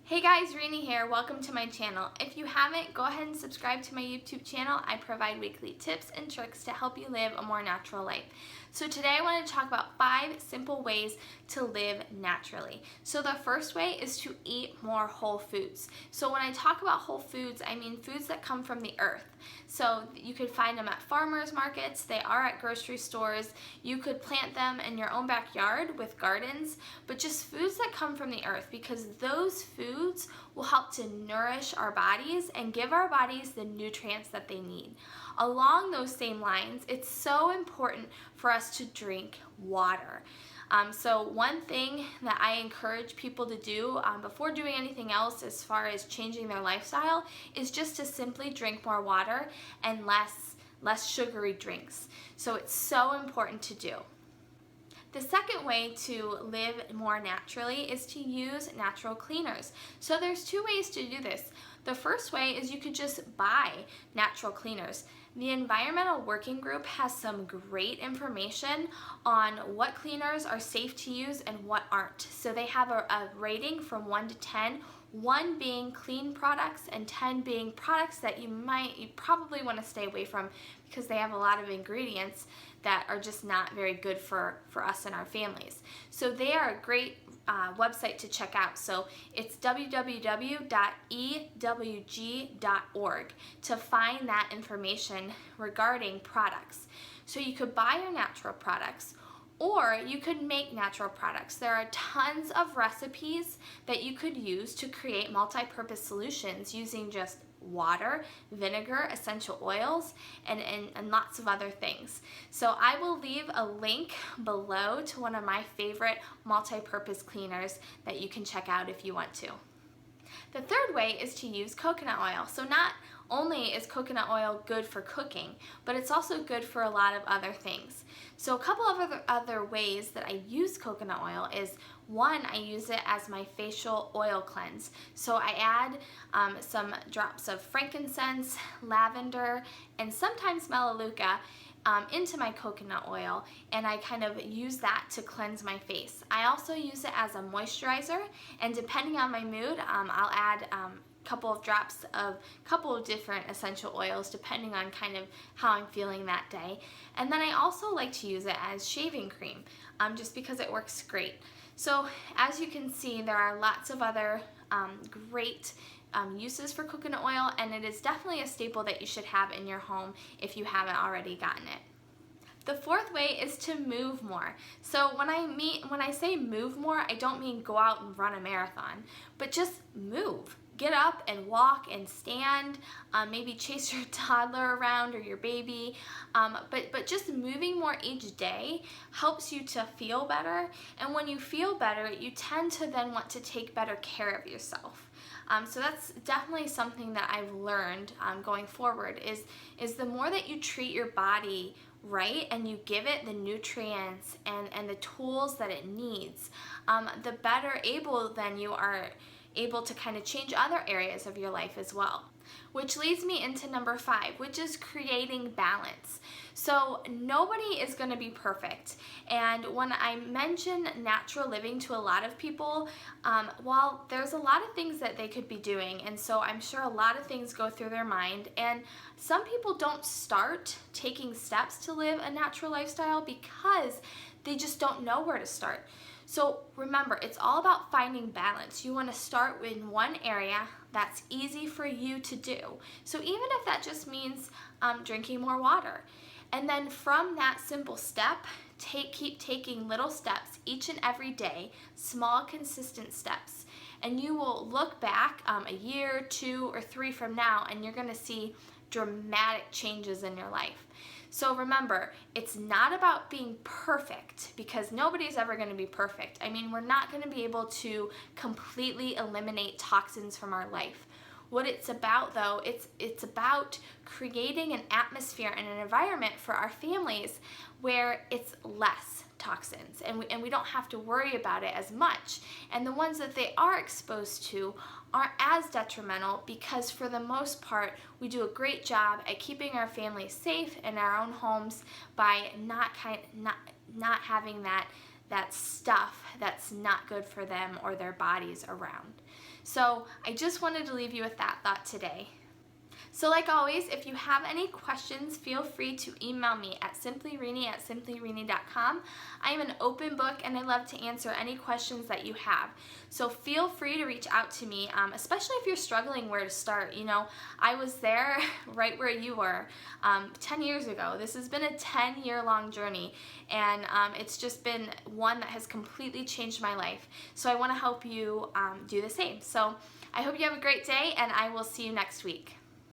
Hey guys, Rini here. Welcome to my channel. If you haven't, go ahead and subscribe to my YouTube channel. I provide weekly tips and tricks to help you live a more natural life. So today I want to talk about 5 simple ways to live naturally. So the first way is to eat more whole foods. So when I talk about whole foods, I mean foods that come from the earth. So you could find them at farmers markets, they are at grocery stores, you could plant them in your own backyard with gardens, but just foods that come from the earth, because those foods will help to nourish our bodies and give our bodies the nutrients that they need. Along those same lines, it's so important for us to drink water. So one thing that I encourage people to do before doing anything else as far as changing their lifestyle is just to simply drink more water and less sugary drinks. So it's so important to do. The second way to live more naturally is to use natural cleaners. So there's 2 ways to do this. The first way is you could just buy natural cleaners. The Environmental Working Group has some great information on what cleaners are safe to use and what aren't. So they have a rating from 1 to 10, 1 being clean products and 10 being products that you probably want to stay away from because they have a lot of ingredients that are just not very good for us and our families. So they are a great website to check out. So it's www.ewg.org to find that information regarding products. So you could buy your natural products, or you could make natural products. There are tons of recipes that you could use to create multi-purpose solutions using just water, vinegar, essential oils, and lots of other things. So I will leave a link below to one of my favorite multi-purpose cleaners that you can check out if you want to. The third way is to use coconut oil. So not only is coconut oil good for cooking, but it's also good for a lot of other things. So a couple of other ways that I use coconut oil is, 1, I use it as my facial oil cleanse. So I add some drops of frankincense, lavender, and sometimes melaleuca into my coconut oil, and I kind of use that to cleanse my face. I also use it as a moisturizer, and depending on my mood, I'll add couple of drops of couple of different essential oils depending on kind of how I'm feeling that day. And then I also like to use it as shaving cream just because it works great. So as you can see, there are lots of other great uses for coconut oil, and it is definitely a staple that you should have in your home if you haven't already gotten it. The fourth way is to move more. So when I say move more, I don't mean go out and run a marathon, but just move. Get up and walk and stand, maybe chase your toddler around or your baby, but just moving more each day helps you to feel better, and when you feel better, you tend to then want to take better care of yourself. So that's definitely something that I've learned going forward is the more that you treat your body right and you give it the nutrients and the tools that it needs, the better able then you are able to kind of change other areas of your life as well. Which leads me into number 5, which is creating balance. So nobody is going to be perfect, and when I mention natural living to a lot of people, while there's a lot of things that they could be doing, and so I'm sure a lot of things go through their mind, and some people don't start taking steps to live a natural lifestyle because they just don't know where to start. So remember, it's all about finding balance. You want to start in one area that's easy for you to do. So even if that just means drinking more water. And then from that simple step, keep taking little steps each and every day, small consistent steps. And you will look back a year, 2, or 3 from now, and you're going to see dramatic changes in your life. So remember, it's not about being perfect, because nobody's ever going to be perfect. I mean, we're not going to be able to completely eliminate toxins from our life. What it's about, though, it's about creating an atmosphere and an environment for our families where it's less toxins and we don't have to worry about it as much. And the ones that they are exposed to aren't as detrimental because for the most part we do a great job at keeping our families safe in our own homes by not having that stuff that's not good for them or their bodies around. So I just wanted to leave you with that thought today. So like always, if you have any questions, feel free to email me at simplyrini@simplyrini.com. I am an open book and I love to answer any questions that you have. So feel free to reach out to me, especially if you're struggling where to start. You know, I was there right where you were 10 years ago. This has been a 10-year-long journey, and it's just been one that has completely changed my life. So I want to help you do the same. So I hope you have a great day, and I will see you next week.